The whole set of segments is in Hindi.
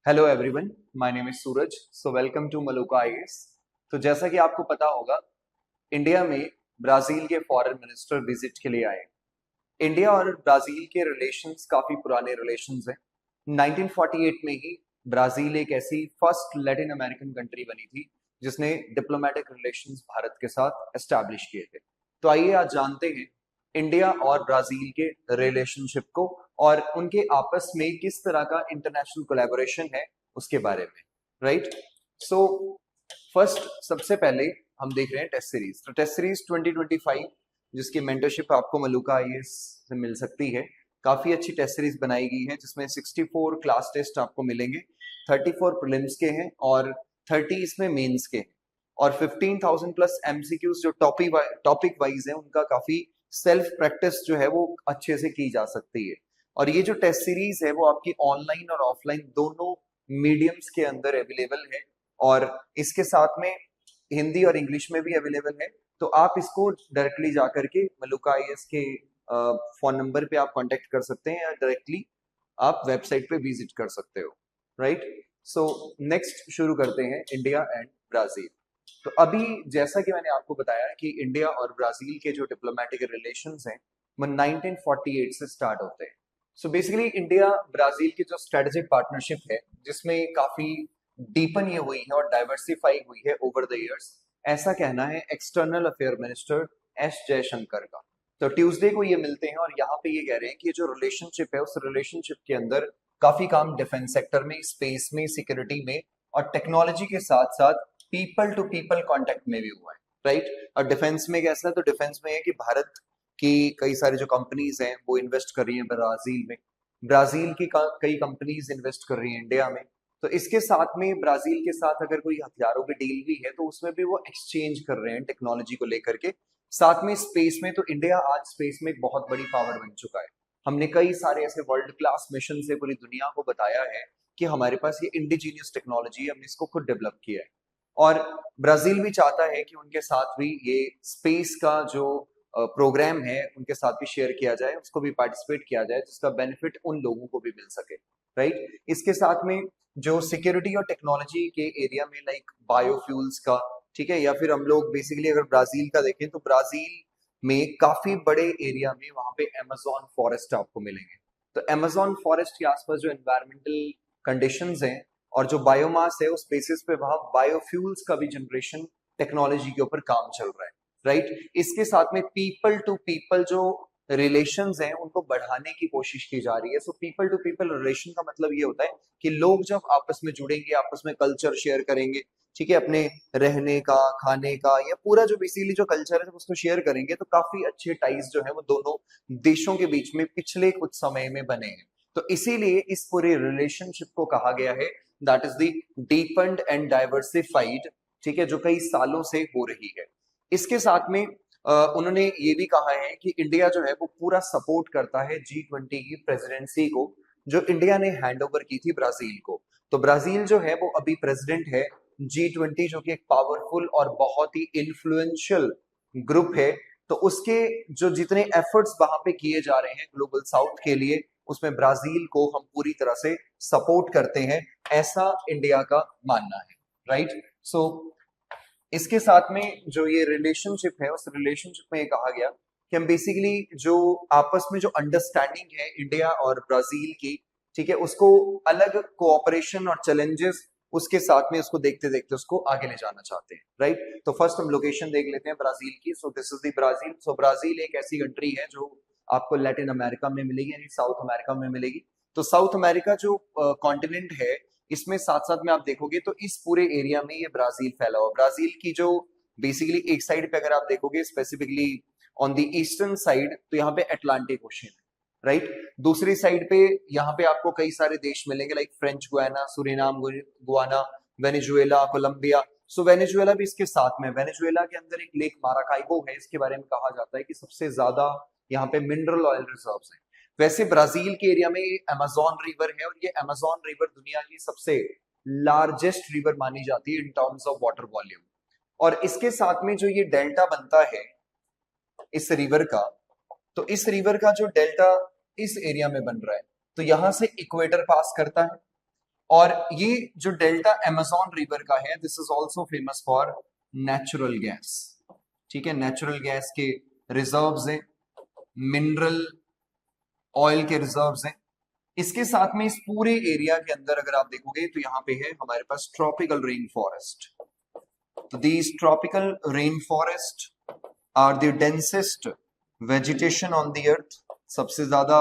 Hello everyone, my name is Suraj. So welcome to Maluka IAS. तो जैसा कि आपको पता होगा, इंडिया में ब्राजील के फॉरेन मिनिस्टर विजिट के लिए आए। इंडिया और ब्राजील के रिलेशंस काफी पुराने रिलेशंस हैं। 1948 में ही ब्राजील एक ऐसी फर्स्ट लैटिन अमेरिकन कंट्री बनी थी जिसने डिप्लोमेटिक रिलेशंस भारत के साथ एस्टैब्लिश किए थे। तो आइए आज जानते हैं इंडिया और ब्राजील के रिलेशनशिप को और उनके आपस में किस तरह का इंटरनेशनल कोलैबोरेशन है उसके बारे में। राइट। सो फर्स्ट, सबसे पहले हम देख रहे हैं टेस्ट सीरीज। तो टेस्ट सीरीज 2025 जिसकी मेंटरशिप आपको मलुका आईएएस से मिल सकती है, काफी अच्छी टेस्ट सीरीज बनाई गई है जिसमें 64 क्लास टेस्ट आपको मिलेंगे। 34 प्रीलिम्स के हैं और 30 इसमें मेंस के हैं और 15,000 प्लस एमसीक्यूज जो टॉपिक वाइज है उनका काफी सेल्फ प्रैक्टिस जो है वो अच्छे से की जा सकती है। और ये जो टेस्ट सीरीज है वो आपकी ऑनलाइन और ऑफलाइन दोनों मीडियम्स के अंदर अवेलेबल है और इसके साथ में हिंदी और इंग्लिश में भी अवेलेबल है। तो आप इसको डायरेक्टली जा करके मलुका आईएएस के फोन नंबर पे आप कांटेक्ट कर सकते हैं या डायरेक्टली आप वेबसाइट पे विजिट कर सकते हो। राइट। सो नेक्स्ट शुरू करते हैं इंडिया एंड ब्राजील। तो अभी जैसा कि मैंने आपको बताया कि इंडिया और ब्राजील के जो डिप्लोमेटिक रिलेशंस हैं वो 1948 से स्टार्ट होते हैं। सो बेसिकली इंडिया ब्राजील की जो स्ट्रेटेजिक पार्टनरशिप है जिसमें काफी डीपन ये हुई है और डाइवर्सिफाई हुई है ओवर द इयर्स, ऐसा कहना है external affair minister S Jaishankar का। तो ट्यूसडे को ये मिलते हैं और यहाँ पे ये कह रहे हैं कि ये जो रिलेशनशिप है उस रिलेशनशिप के अंदर काफी काम डिफेंस सेक्टर में, स्पेस में, सिक्योरिटी में और टेक्नोलॉजी के साथ साथ पीपल टू पीपल कांटेक्ट में भी हुआ है। राइट। और डिफेंस में कैसा है, तो डिफेंस में है कि भारत की कई सारी जो कंपनीज हैं वो इन्वेस्ट कर रही हैं ब्राजील में, ब्राजील की कई कंपनीज इन्वेस्ट कर रही हैं इंडिया में। तो इसके साथ में ब्राजील के साथ अगर कोई हथियारों की डील भी है तो उसमें भी वो एक्सचेंज कर रहे हैं टेक्नोलॉजी को लेकर के। साथ में स्पेस में, तो इंडिया आज स्पेस में एक बहुत बड़ी पावर बन चुका है। हमने कई सारे ऐसे वर्ल्ड क्लास मिशन से पूरी दुनिया को बताया है कि हमारे पास ये इंडिजीनियस टेक्नोलॉजी है, हमने इसको खुद डेवलप किया है। और ब्राजील भी चाहता है कि उनके साथ भी ये स्पेस का जो प्रोग्राम है उनके साथ भी शेयर किया जाए, उसको भी पार्टिसिपेट किया जाए जिसका बेनिफिट उन लोगों को भी मिल सके। राइट। इसके साथ में जो सिक्योरिटी और टेक्नोलॉजी के एरिया में लाइक बायोफ्यूल्स का, ठीक है, या फिर हम लोग बेसिकली अगर ब्राजील का देखें तो ब्राजील में काफी बड़े एरिया में वहां पे अमेजोन फॉरेस्ट आपको मिलेंगे। तो अमेजोन फॉरेस्ट के आसपास जो एनवायरमेंटल कंडीशंस हैं और जो बायोमास है उस बेसिस पे वहां बायोफ्यूल्स का भी जनरेशन टेक्नोलॉजी के ऊपर काम चल रहा है। राइट। इसके साथ में पीपल टू पीपल जो रिलेशंस हैं उनको बढ़ाने की कोशिश की जा रही है। So people to people relation का मतलब ये होता है कि लोग जब आपस में जुड़ेंगे, आपस में कल्चर शेयर करेंगे, ठीक है, अपने रहने का, खाने का, या पूरा जो बेसिकली जो कल्चर है जब उसको शेयर करेंगे तो काफी अच्छे टाइज जो है वो दोनों देशों के बीच में पिछले कुछ समय में बने हैं। तो इसीलिए इस पूरे रिलेशनशिप को कहा गया है that is the deepened and diversified, ठीक है, जो कई सालों से हो रही है। इसके साथ में उन्होंने ये भी कहा है कि इंडिया जो है वो पूरा सपोर्ट करता है G20 की प्रेसिडेंसी को जो इंडिया ने हैंड ओवर की थी ब्राजील को। तो ब्राजील जो है वो अभी प्रेसिडेंट है G20, जो कि एक पावरफुल और बहुत ही इन्फ्लुएंशियल ग्रुप है। तो उसके जो जितने एफर्ट्स वहां पे किए जा रहे हैं ग्लोबल साउथ के लिए, उसमें ब्राजील को हम पूरी तरह से सपोर्ट करते हैं, ऐसा इंडिया का मानना है। राइट। सो इसके साथ में जो ये रिलेशनशिप है उस रिलेशनशिप में ये कहा गया कि हम बेसिकली जो आपस में जो अंडरस्टैंडिंग है इंडिया और ब्राजील की, ठीक है, उसको अलग कोऑपरेशन और चैलेंजेस उसके साथ में उसको देखते देखते उसको आगे ले जाना चाहते हैं। राइट। तो फर्स्ट हम लोकेशन देख लेते हैं ब्राजील की। So this is the Brazil. So Brazil एक ऐसी कंट्री है जो आपको लैटिन अमेरिका में मिलेगी, यानी साउथ अमेरिका में मिलेगी। तो साउथ अमेरिका जो कॉन्टिनेंट है इसमें साथ साथ में आप देखोगे तो इस पूरे एरिया में ये ब्राजील फैला हुआ। ब्राजील की जो बेसिकली एक साइड पे अगर आप देखोगे specifically on the eastern side, तो यहाँ पे अटलांटिक ओशन है। राइट। दूसरी साइड पे यहाँ पे आपको कई सारे देश मिलेंगे like French Guiana, Suriname, Guyana, Venezuela, Colombia. So Venezuela भी इसके साथ में। वेनेजुएला के अंदर एक लेक माराकाइबो है, इसके बारे में कहा जाता है कि सबसे ज्यादा यहाँ पे मिनरल ऑयल रिजर्व्स हैं। वैसे ब्राजील के एरिया में अमेजोन रिवर है और ये अमेजोन रिवर दुनिया की सबसे लार्जेस्ट रिवर मानी जाती है in terms of water volume. और इसके साथ में जो ये डेल्टा बनता है इस रिवर का, तो इस रिवर का जो डेल्टा इस एरिया में बन रहा है, तो यहां से इक्वेटर पास करता है और ये जो डेल्टा अमेजोन रिवर का है, this is also famous for natural gas. ठीक है, नेचुरल गैस के रिजर्व्स हैं, मिनरल ऑयल के रिजर्व्स हैं। इसके साथ में इस पूरे एरिया के अंदर अगर आप देखोगे तो यहाँ पे है हमारे पास ट्रॉपिकल रेन फॉरेस्ट। तो these tropical rainforest are the densest vegetation on the earth. सबसे ज्यादा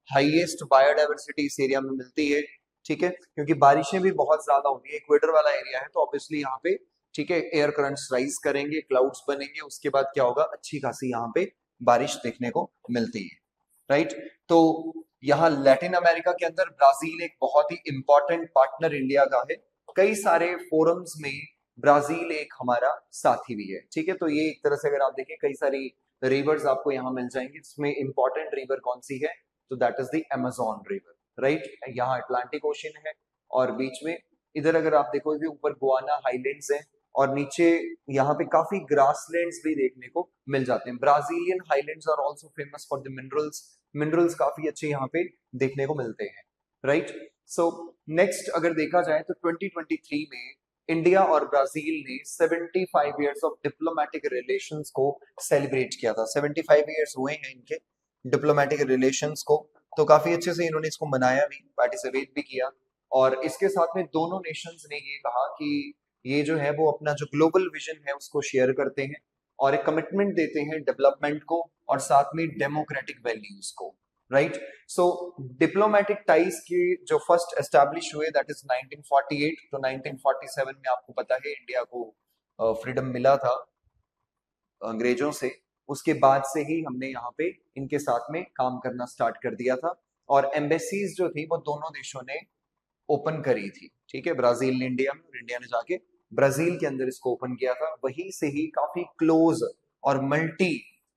हाईएस्ट बायोडाइवर्सिटी इस एरिया में मिलती है। ठीक है, क्योंकि बारिशें भी बहुत ज्यादा होती है, इक्वेटर वाला एरिया है, तो ऑब्वियसली यहाँ पे ठीक है एयर करंट्स राइज करेंगे, क्लाउड्स बनेंगे, उसके बाद क्या होगा, अच्छी खासी यहाँ पे बारिश देखने को मिलती है। राइट, तो यहाँ लैटिन अमेरिका के अंदर ब्राजील एक बहुत ही इंपॉर्टेंट पार्टनर इंडिया का है। कई सारे फोरम्स में ब्राजील एक हमारा साथी भी है। ठीक है, तो ये एक तरह से अगर आप देखें कई सारी रिवर्स आपको यहाँ मिल जाएंगी, जिसमें इंपॉर्टेंट रिवर कौन सी है, तो that is the Amazon river. Right, यहाँ अटलांटिक ओशन है और बीच में इधर अगर आप देखोगे ऊपर गुआना हाईलैंड्स है और नीचे यहाँ पे काफी ग्रासलैंड्स भी देखने को मिल जाते हैं। Brazilian highlands are also famous for the minerals. Minerals काफी अच्छे यहाँ पे देखने को मिलते हैं। राइट, सो नेक्स्ट अगर देखा जाए तो 2023 में इंडिया और ब्राजील ने 75 इयर्स ऑफ डिप्लोमेटिक रिलेशंस को सेलिब्रेट किया था। 75 इयर्स हुए हैं इनके डिप्लोमेटिक रिलेशंस को, तो काफी अच्छे से इन्होंने इसको मनाया भी, पार्टिसिपेट भी किया। और इसके साथ में दोनों नेशंस ने ये कहा कि ये जो है वो अपना जो ग्लोबल विजन है उसको शेयर करते हैं और एक कमिटमेंट देते हैं डेवलपमेंट को और साथ में डेमोक्रेटिक वैल्यूज को। राइट, सो डिप्लोमेटिक टाइज की जो फर्स्ट एस्टैब्लिश हुए दैट इज 1948। तो 1947 में आपको पता है इंडिया को फ्रीडम मिला था अंग्रेजों से। उसके बाद से ही हमने यहाँ पे इनके साथ में काम करना स्टार्ट कर दिया था और एम्बेसीज जो थी वो दोनों देशों ने ओपन करी थी। ठीक है, ब्राजील ने इंडिया में और इंडिया ने जाके ब्राजील के अंदर इसको ओपन किया था। वहीं से ही काफी क्लोज और मल्टी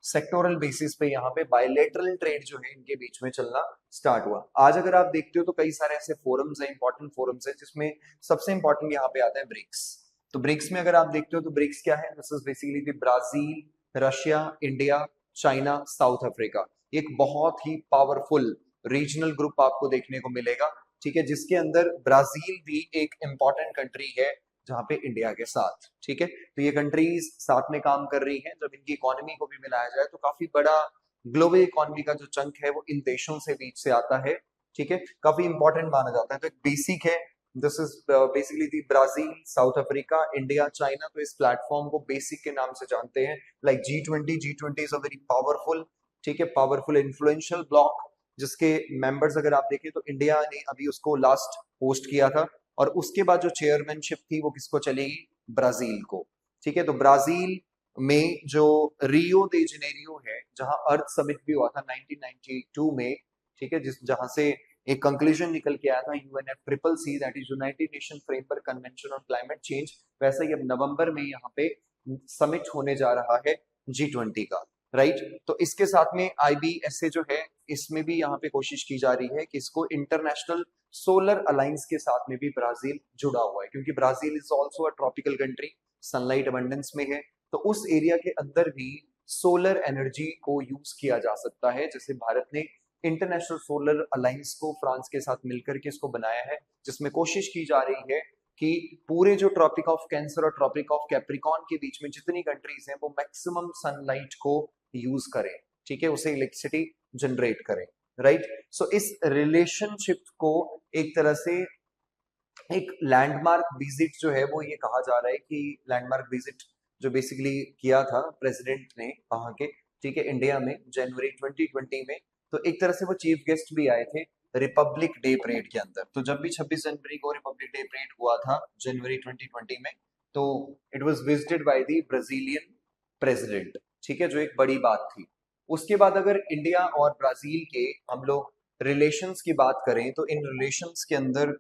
सेक्टोरल बेसिस पे यहाँ पे बायलेटरल ट्रेड जो है इनके बीच में चलना स्टार्ट हुआ। आज अगर आप देखते हो तो कई सारे ऐसे फोरम्स हैं, इंपॉर्टेंट फोरम्स हैं, जिसमें सबसे इंपॉर्टेंट यहाँ पे आता है ब्रिक्स। तो ब्रिक्स में अगर आप देखते हो तो ब्रिक्स क्या है, this is basically Brazil, Russia, India, China, south Africa. एक बहुत ही पावरफुल रीजनल ग्रुप आपको देखने को मिलेगा। ठीक है, जिसके अंदर ब्राजील भी एक इंपॉर्टेंट कंट्री है जहां पे इंडिया के साथ। ठीक है, तो ये कंट्रीज साथ में काम कर रही हैं। जब इनकी इकोनॉमी को भी मिलाया जाए तो काफी बड़ा ग्लोबल इकोनॉमी का जो चंक है वो इन देशों से बीच से आता है। ठीक है, काफी इंपॉर्टेंट माना जाता है। तो एक बेसिक है, this is basically the Brazil, south Africa, India, China. तो इस प्लेटफॉर्म को बेसिक के नाम से जानते हैं, like G20। G20 is a very powerful, ठीक है, पावरफुल इन्फ्लुएंशियल ब्लॉक, जिसके मेंबर्स अगर आप देखें तो इंडिया ने अभी उसको लास्ट होस्ट किया था और उसके बाद जो चेयरमैनशिप थी वो किसको चलेगी, ब्राजील को। ठीक है, तो ब्राजील में जो रियो दे जनेरियो है, जहां अर्थ समिट भी हुआ था 1992 में। ठीक है, जिस जहां से एक कंक्लूजन निकल के आया था UNFCCC, that is United Nation Framework Convention on Climate change. वैसे ही अब नवंबर में यहाँ पे समिट होने जा रहा है G20 का। राइट, तो इसके साथ में IBSA जो है इसमें भी यहाँ पे कोशिश की जा रही है कि इसको इंटरनेशनल सोलर अलायंस के साथ में भी ब्राजील जुड़ा हुआ है, क्योंकि Brazil is also a tropical country, sunlight abundance में है। तो उस एरिया के अंदर भी सोलर एनर्जी को यूज किया जा सकता है। जैसे भारत ने इंटरनेशनल सोलर अलायंस को फ्रांस के साथ मिलकर के इसको बनाया है, जिसमें कोशिश की जा रही है कि पूरे जो ट्रॉपिक ऑफ कैंसर और ट्रॉपिक ऑफ कैप्रिकॉन के बीच में जितनी कंट्रीज हैं वो मैक्सिमम सनलाइट को यूज करें। ठीक है, उसे इलेक्ट्रिसिटी जनरेट करें। राइट, सो इस रिलेशनशिप को एक तरह से एक लैंडमार्क विजिट जो है वो ये कहा जा रहा है कि लैंडमार्क विजिट जो बेसिकली किया था प्रेसिडेंट ने वहां के, ठीक है, इंडिया में जनवरी 2020 में। तो एक तरह से वो चीफ गेस्ट भी आए थे रिपब्लिक डे परेड के अंदर। तो जब भी 26 जनवरी को रिपब्लिक डे परेड हुआ था जनवरी 2020 में, तो it was visited by the Brazilian president. ठीक है, जो एक बड़ी बात थी। उसके बाद अगर इंडिया और ब्राजील के हम लोग रिलेशंस की बात करें तो इन रिलेशंस के अंदर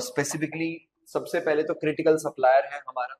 स्पेसिफिकली सबसे पहले तो क्रिटिकल सप्लायर है हमारा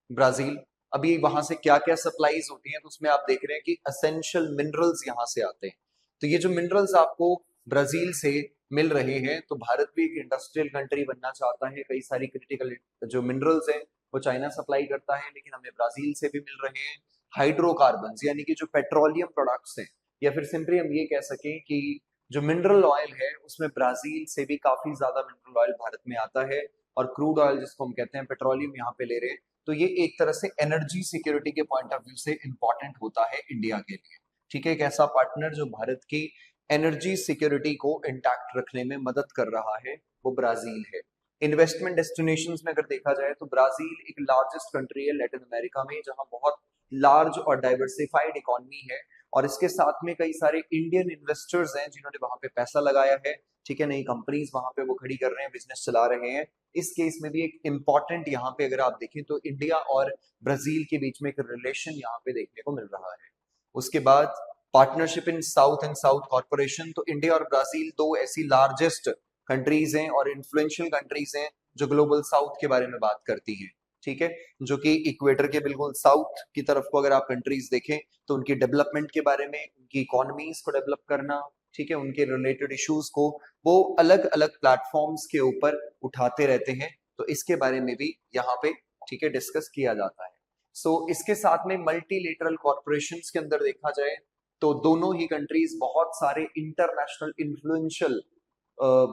ब्राजील। अभी वहां से क्या क्या सप्लाईज होती हैं तो उसमें आप देख रहे हैं कि असेंशियल मिनरल्स यहाँ से आते हैं। तो ये जो मिनरल्स आपको ब्राजील से मिल रहे हैं, तो भारत भी एक इंडस्ट्रियल कंट्री बनना चाहता है। कई सारी क्रिटिकल जो मिनरल्स हैं वो चाइना सप्लाई करता है, लेकिन हमें ब्राजील से भी मिल रहे हैं। हाइड्रोकार्बन यानी कि जो पेट्रोलियम प्रोडक्ट्स हैं, या फिर सिंपली हम ये कह सकें कि जो मिनरल ऑयल है उसमें ब्राजील से भी काफी ज्यादा मिनरल ऑयल भारत में आता है, और क्रूड ऑयल जिसको हम कहते हैं पेट्रोलियम यहाँ पे ले रहे हैं। तो ये एक तरह से एनर्जी सिक्योरिटी के पॉइंट ऑफ व्यू से इंपॉर्टेंट होता है इंडिया के लिए। ठीक है, एक ऐसा पार्टनर जो भारत की एनर्जी सिक्योरिटी को इंटैक्ट रखने में मदद कर रहा है, वो ब्राजील है। इन्वेस्टमेंट डेस्टिनेशंस में अगर देखा जाए तो ब्राजील एक लार्जेस्ट कंट्री है लैटिन अमेरिका में, जहां बहुत लार्ज और डाइवर्सिफाइड इकोनॉमी है, और इसके साथ में कई सारे इंडियन इन्वेस्टर्स हैं जिन्होंने वहां पे पैसा लगाया है। ठीक है, नई कंपनीज वहां पे वो खड़ी कर रहे हैं, बिजनेस चला रहे हैं। इस केस में भी एक इम्पॉर्टेंट यहाँ पे अगर आप देखें तो इंडिया और ब्राजील के बीच में एक रिलेशन यहाँ पे देखने को मिल रहा है। उसके बाद partnership in south and south corporation, तो इंडिया और ब्राजील दो ऐसी लार्जेस्ट कंट्रीज हैं और इन्फ्लुएंशियल कंट्रीज हैं जो ग्लोबल साउथ के बारे में बात करती हैं। ठीक है, जो कि इक्वेटर के बिल्कुल साउथ की तरफ को अगर आप कंट्रीज देखें तो उनकी डेवलपमेंट के बारे में, उनकी इकोनॉमीज को डेवलप करना, ठीक है, उनके रिलेटेड इश्यूज को वो अलग अलग प्लेटफॉर्म्स के ऊपर उठाते रहते हैं। तो इसके बारे में भी यहाँ पे ठीक है डिस्कस किया जाता है। इसके साथ में मल्टीलेटरल कॉर्पोरेशंस के अंदर देखा जाए तो दोनों ही कंट्रीज बहुत सारे इंटरनेशनल इन्फ्लुएंशियल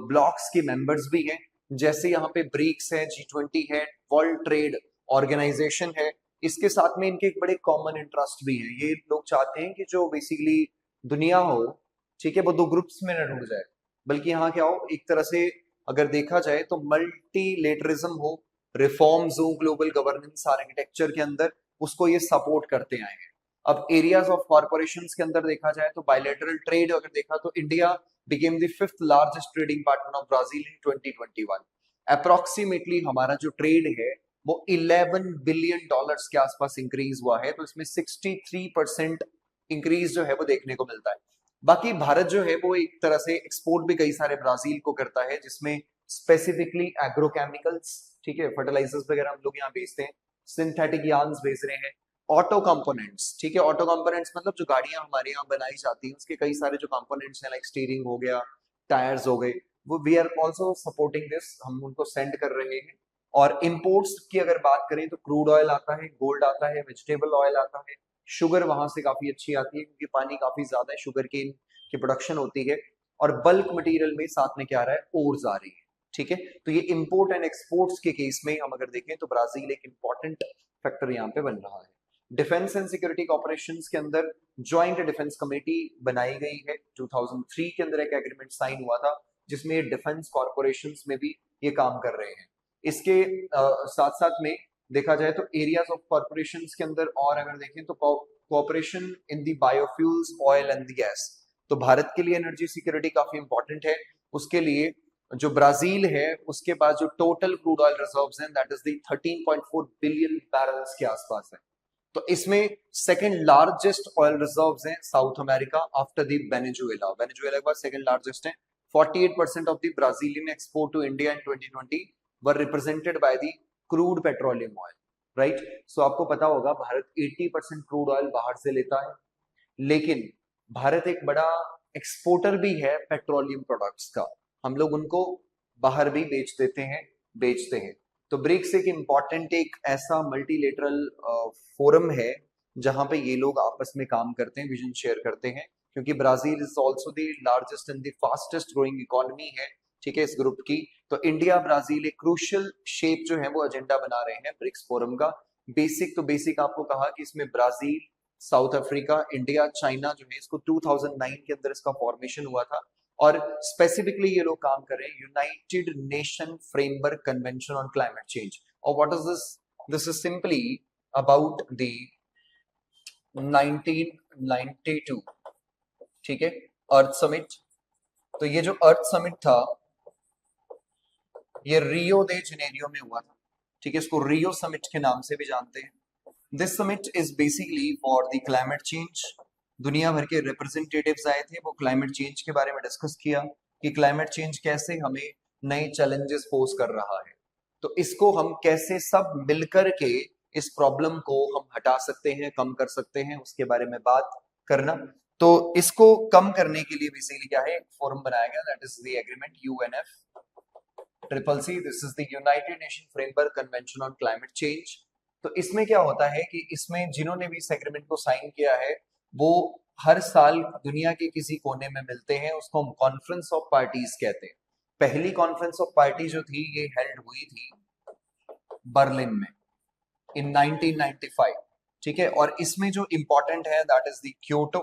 ब्लॉक्स के मेंबर्स भी हैं। जैसे यहाँ पे ब्रिक्स है, G20 है, वर्ल्ड ट्रेड ऑर्गेनाइजेशन है। इसके साथ में इनके एक बड़े कॉमन इंटरेस्ट भी है। ये लोग चाहते हैं कि जो बेसिकली दुनिया हो, ठीक है, वो दो ग्रुप्स में न टूट जाए, बल्कि यहाँ क्या हो, एक तरह से अगर देखा जाए तो मल्टीलेटरिज्म हो, रिफॉर्म्स हो ग्लोबल गवर्नेंस आर्किटेक्चर के अंदर, उसको ये सपोर्ट करते आए हैं। अब एरियाज ऑफ कॉर्पोरेशंस के अंदर देखा जाए तो बायलैटरल ट्रेड अगर देखा तो India became the fifth largest trading partner of Brazil in 2021। Approximately हमारा जो ट्रेड है वो 11 बिलियन डॉलर्स के आसपास इंक्रीज हुआ है। तो इसमें 63% इंक्रीज जो है वो देखने को मिलता है। बाकी भारत जो है वो एक तरह से एक्सपोर्ट भी कई सारे ब्राजील को करता है, जिसमें स्पेसिफिकली एग्रोकेमिकल्स, ठीक है, फर्टिलाइजर्स वगैरह हम लोग यहाँ बेचते हैं, सिंथेटिक यार्न्स बेच रहे हैं, ऑटो कंपोनेंट्स, ठीक है, ऑटो कंपोनेंट्स मतलब जो गाड़ियां हमारे यहाँ बनाई जाती हैं उसके कई सारे जो कंपोनेंट्स हैं, लाइक स्टीयरिंग हो गया, टायर्स हो गए, वो we are also supporting this, हम उनको सेंड कर रहे हैं। और इंपोर्ट्स की अगर बात करें तो क्रूड ऑयल आता है, गोल्ड आता है, वेजिटेबल ऑयल आता है, शुगर वहां से काफी अच्छी आती है क्योंकि पानी काफी ज्यादा है, शुगर केन की प्रोडक्शन होती है, और बल्क मटेरियल में साथ में क्या आ रहा है, ओर्स आ रही है। ठीक है, तो ये इंपोर्ट एंड एक्सपोर्ट्स के केस में हम अगर देखें तो ब्राजील एक इंपॉर्टेंट फैक्टर यहाँ पे बन रहा है। डिफेंस एंड सिक्योरिटी कॉर्पोरेशंस के अंदर ज्वाइंट डिफेंस कमेटी बनाई गई है। 2003 के अंदर एक एग्रीमेंट साइन हुआ था जिसमें डिफेंस कॉर्पोरेशंस में भी ये काम कर रहे हैं। इसके साथ साथ में देखा जाए तो एरियाज ऑफ कॉर्पोरेशंस के अंदर और अगर देखें तो corporation in the biofuels, oil and the gas, तो भारत के लिए एनर्जी सिक्योरिटी काफी इंपॉर्टेंट है। उसके लिए जो ब्राजील है उसके पास जो टोटल क्रूड ऑयल रिजर्व्स हैं that is the 13.4 billion barrels के आसपास है। तो इसमें सेकंड लार्जेस्ट ऑयल रिजर्व्स हैं South America after the Venezuela. Venezuela के बाद सेकंड लार्जेस्ट है। 48% of the Brazilian export to India in 2020 were represented by the crude petroleum oil, right. So आपको पता होगा भारत 80% क्रूड ऑयल बाहर से लेता है, लेकिन भारत एक बड़ा एक्सपोर्टर भी है पेट्रोलियम प्रोडक्ट्स का। हम लोग उनको बाहर भी बेचते हैं। तो ब्रिक्स एक इम्पॉर्टेंट एक ऐसा मल्टीलेटरल फोरम है जहां पे ये लोग आपस में काम करते हैं, विजन शेयर करते हैं, क्योंकि Brazil is also the largest and the fastest growing economy है, ठीक है, इस ग्रुप की। तो इंडिया ब्राजील एक क्रूशियल शेप जो है वो एजेंडा बना रहे हैं ब्रिक्स फोरम का। बेसिक आपको कहा कि इसमें Brazil, south Africa, India, China जो है, इसको 2009 के अंदर इसका फॉर्मेशन हुआ था। और स्पेसिफिकली ये लोग काम कर रहे हैं United Nation Framework Convention on Climate Change. और what is this? This is simply about the 1992, ठीक है, अर्थ समिट। तो ये जो अर्थ समिट था ये रियो दे जनेरियो में हुआ था, ठीक है, इसको रियो समिट के नाम से भी जानते हैं। This summit is basically for the climate change. दुनिया भर के रिप्रेजेंटेटिव्स आए थे, वो क्लाइमेट चेंज के बारे में डिस्कस किया कि क्लाइमेट चेंज कैसे हमें नए चैलेंजेस पोज कर रहा है, तो इसको हम कैसे सब मिलकर के इस प्रॉब्लम को हम हटा सकते हैं, कम कर सकते हैं, उसके बारे में बात करना। तो इसको कम करने के लिए बेसिकली क्या है, फोरम बनाया गया, that is the agreement UNFCCC, this is the United Nation Framework Convention on Climate change. तो इसमें क्या होता है कि इसमें जिन्होंने भी इस एग्रीमेंट को साइन किया है वो हर साल दुनिया के किसी कोने में मिलते हैं, उसको हम कॉन्फ्रेंस ऑफ पार्टीज कहते हैं। पहली कॉन्फ्रेंस ऑफ पार्टी जो थी ये हेल्ड हुई थी बर्लिन में इन 1995। ठीक है, और इसमें जो इंपॉर्टेंट है that is the Kyoto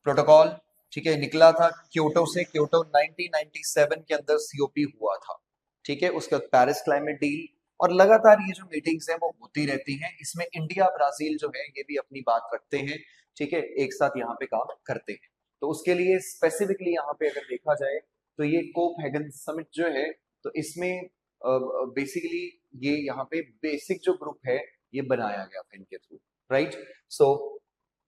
protocol. ठीक है, निकला था क्योटो से, क्योटो 1997 के अंदर सीओपी हुआ था। ठीक है, उसके बाद पेरिस क्लाइमेट डील, और लगातार ये जो मीटिंग्स हैं वो होती रहती हैं। इसमें इंडिया ब्राजील जो है ये भी अपनी बात रखते हैं। ठीक है, एक साथ यहाँ पे काम करते हैं। तो उसके लिए स्पेसिफिकली यहाँ पे अगर देखा जाए तो ये कोपहेगन समिट जो है, तो इसमें बेसिकली ये यहाँ पे बेसिक जो ग्रुप है ये बनाया गया था इनके थ्रू, राइट। सो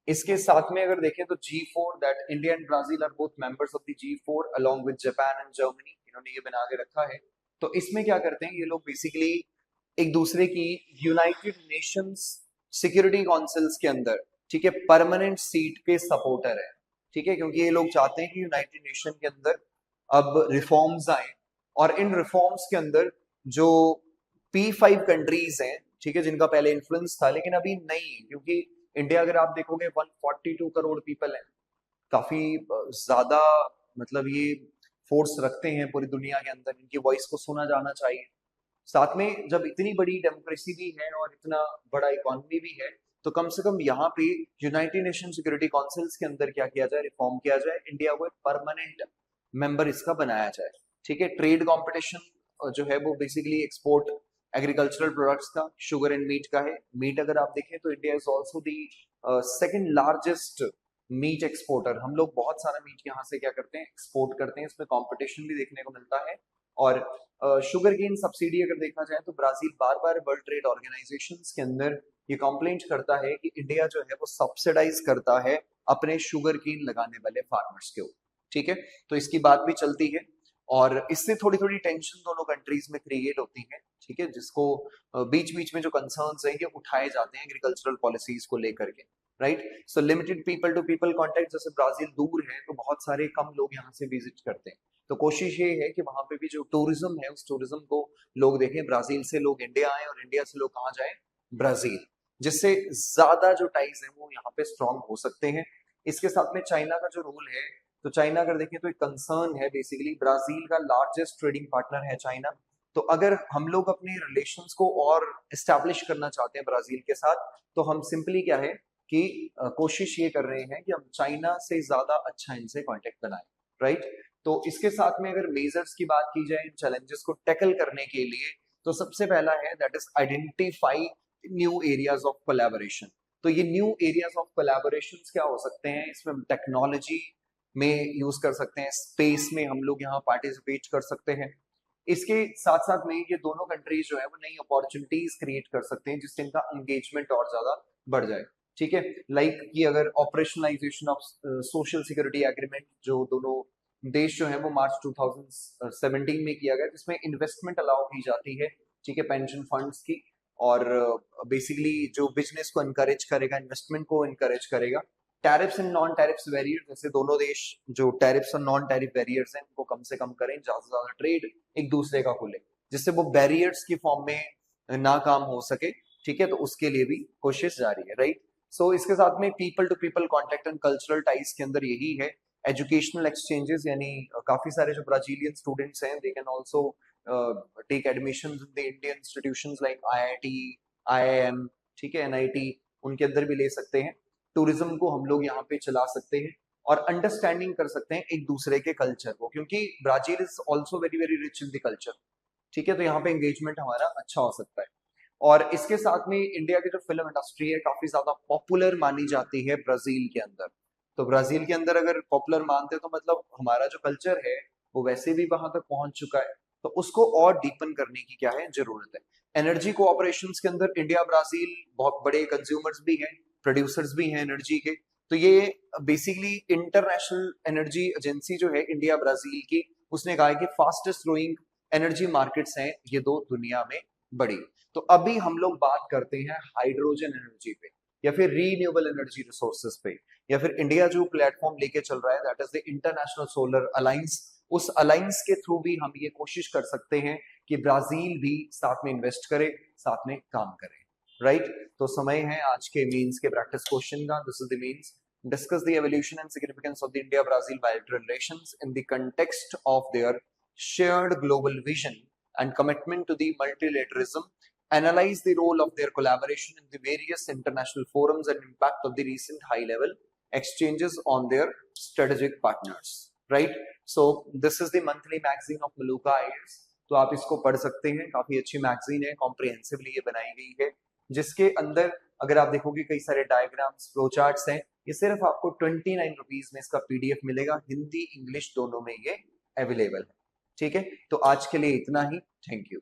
इसके साथ में अगर देखें तो G4, that India and Brazil are both members of the G4 along with Japan and Germany, इन्होंने ये बना के रखा है। तो इसमें क्या करते हैं ये लोग, बेसिकली एक दूसरे की यूनाइटेड नेशंस सिक्योरिटी काउंसिल्स के अंदर, ठीक है, परमानेंट सीट के सपोर्टर है। ठीक है, क्योंकि ये लोग चाहते हैं कि यूनाइटेड नेशन के अंदर अब रिफॉर्म्स आए, और इन रिफॉर्म्स के अंदर जो P5 कंट्रीज हैं, ठीक है, जिनका पहले इन्फ्लुएंस था लेकिन अभी नहीं है, क्योंकि इंडिया अगर आप देखोगे 142 करोड़ पीपल है, काफी ज्यादा, मतलब ये फोर्स रखते हैं पूरी दुनिया के अंदर, इनकी वॉइस को सुना जाना चाहिए। साथ में जब इतनी बड़ी डेमोक्रेसी भी है और इतना बड़ा इकोनॉमी भी है, तो कम से कम यहाँ पे यूनाइटेड नेशन सिक्योरिटी काउंसिल्स के अंदर क्या किया जाए, रिफॉर्म किया जाए, इंडिया को एक परमानेंट मेंबर इसका बनाया जाए। ठीक है, ट्रेड कंपटीशन जो है वो बेसिकली एक्सपोर्ट एग्रीकल्चरल प्रोडक्ट्स का, शुगर एंड मीट का है। मीट अगर आप देखें तो India is also the second largest meat exporter. हम लोग बहुत सारा मीट यहाँ से क्या करते हैं, एक्सपोर्ट करते हैं, इसमें कंपटीशन भी देखने को मिलता है। और शुगर केन सब्सिडी अगर देखा जाए तो ब्राजील बार बार वर्ल्ड ट्रेड ऑर्गेनाइजेशन के अंदर ये कंप्लेंट करता है कि इंडिया जो है वो सब्सिडाइज करता है अपने शुगर केन लगाने वाले फार्मर्स के ऊपर। ठीक है, तो इसकी बात भी चलती है, और इससे थोड़ी थोड़ी टेंशन दोनों कंट्रीज में क्रिएट होती है। ठीक है, जिसको बीच बीच में जो कंसर्न्स हैं ये उठाए जाते हैं एग्रीकल्चरल पॉलिसीज को लेकर के, right. So limited people to people contact, जैसे ब्राजील दूर है तो बहुत सारे कम लोग यहाँ से विजिट करते हैं, तो कोशिश ये है कि वहां पे भी जो टूरिज्म है उस टूरिज्म को लोग देखें, ब्राजील से लोग इंडिया आए और इंडिया से लोग कहाँ जाए, ब्राजील, जिससे ज्यादा जो टाइज है वो यहाँ पे स्ट्रांग हो सकते हैं। इसके साथ में चाइना का जो रोल है, तो चाइना अगर देखें तो एक कंसर्न है, बेसिकली ब्राजील का लार्जेस्ट ट्रेडिंग पार्टनर है चाइना। तो अगर हम लोग अपने रिलेशंस को और एस्टेब्लिश करना चाहते हैं ब्राजील के साथ, तो हम सिंपली क्या है कि कोशिश ये कर रहे हैं कि हम चाइना से ज्यादा अच्छा इनसे कांटेक्ट बनाएं, राइट। तो इसके साथ में अगर मेजर्स की बात की जाए इन चैलेंजेस को टैकल करने के लिए, तो सबसे पहला है that is identify new areas of collaboration. तो ये न्यू एरियाज ऑफ कोलैबोरेशन क्या हो सकते हैं, इसमें टेक्नोलॉजी में यूज कर सकते हैं, स्पेस में हम लोग यहाँ पार्टिसिपेट कर सकते हैं। इसके साथ साथ में ये दोनों कंट्रीज जो है वो नई अपॉर्चुनिटीज क्रिएट कर सकते हैं जिससे इनका एंगेजमेंट और ज्यादा बढ़ जाए। ठीक है, लाइक कि अगर operationalisation of social security agreement जो दोनों देश जो है वो मार्च 2017 में किया गया, जिसमें इन्वेस्टमेंट अलाउ की जाती है, ठीक है, पेंशन फंड्स की, और बेसिकली जो बिजनेस को इनकरेज करेगा, इन्वेस्टमेंट को इनकरेज करेगा। Tariffs and non tariffs barrier, जैसे दोनों देश जो टैरिफ्स और नॉन टैरिफ बैरियर्स हैं उनको कम से कम करें, ज्यादा से ज्यादा ट्रेड एक दूसरे का खोले, जिससे वो बैरियर्स की फॉर्म में ना काम हो सके। ठीक है, तो उसके लिए भी कोशिश जारी है, राइट। सो इसके साथ में people to people contact and cultural ties के अंदर यही है। एजुकेशनल एक्सचेंजेस, यानी काफी सारे जो ब्राजीलियन स्टूडेंट्स हैं they can also take admission in the Indian institutions like IIT, IIM, ठीक है, NIT, उनके अंदर भी ले सकते हैं। टूरिज्म को हम लोग यहाँ पे चला सकते हैं और अंडरस्टैंडिंग कर सकते हैं एक दूसरे के कल्चर को, क्योंकि Brazil is also very very rich in the culture. ठीक है, तो यहाँ पे एंगेजमेंट हमारा अच्छा हो सकता है। और इसके साथ में इंडिया की जो फिल्म इंडस्ट्री है काफी ज्यादा पॉपुलर मानी जाती है ब्राजील के अंदर। तो ब्राजील के अंदर अगर पॉपुलर मानते हैं तो मतलब हमारा जो कल्चर है वो वैसे भी वहां तक पहुंच चुका है, तो उसको और डीपन करने की क्या है, जरूरत है। एनर्जी कोऑपरेशंस के अंदर इंडिया ब्राजील बहुत बड़े कंज्यूमर्स भी हैं, प्रोड्यूसर्स भी हैं एनर्जी के। तो ये बेसिकली इंटरनेशनल एनर्जी एजेंसी जो है इंडिया ब्राजील की, उसने कहा है कि फास्टेस्ट ग्रोइंग एनर्जी मार्केट्स हैं ये दो दुनिया में बड़ी। तो अभी हम लोग बात करते हैं हाइड्रोजन एनर्जी पे, या फिर रीन्यूएबल एनर्जी रिसोर्सेज पे, या फिर इंडिया जो प्लेटफॉर्म लेके चल रहा है that is the international solar alliance. उस अलायंस के थ्रू भी हम ये कोशिश कर सकते हैं कि ब्राजील भी साथ में इन्वेस्ट करे, साथ में काम करे, राइट। तो समय है आज के मीन्स के प्रैक्टिस क्वेश्चन का। This is the means discuss the evolution and significance of the India-Brazil bilateral relations in the context of their shared global vision and commitment to the multilateralism, analyze the role of their collaboration in the various international forums and impact of the recent high-level exchanges on their strategic partners. Right? So this is the monthly magazine of Maluka IAS. तो आप इसको पढ़ सकते हैं, काफी अच्छी मैगजीन है, कॉम्प्रिहेंसिवली ये बनाई गई है, जिसके अंदर अगर आप देखोगे कई सारे डायग्राम्स, फ्लो चार्ट्स हैं। ये सिर्फ आपको 29 रुपीज में इसका पीडीएफ मिलेगा, हिंदी इंग्लिश दोनों में ये अवेलेबल है। ठीक है, तो आज के लिए इतना ही। Thank you.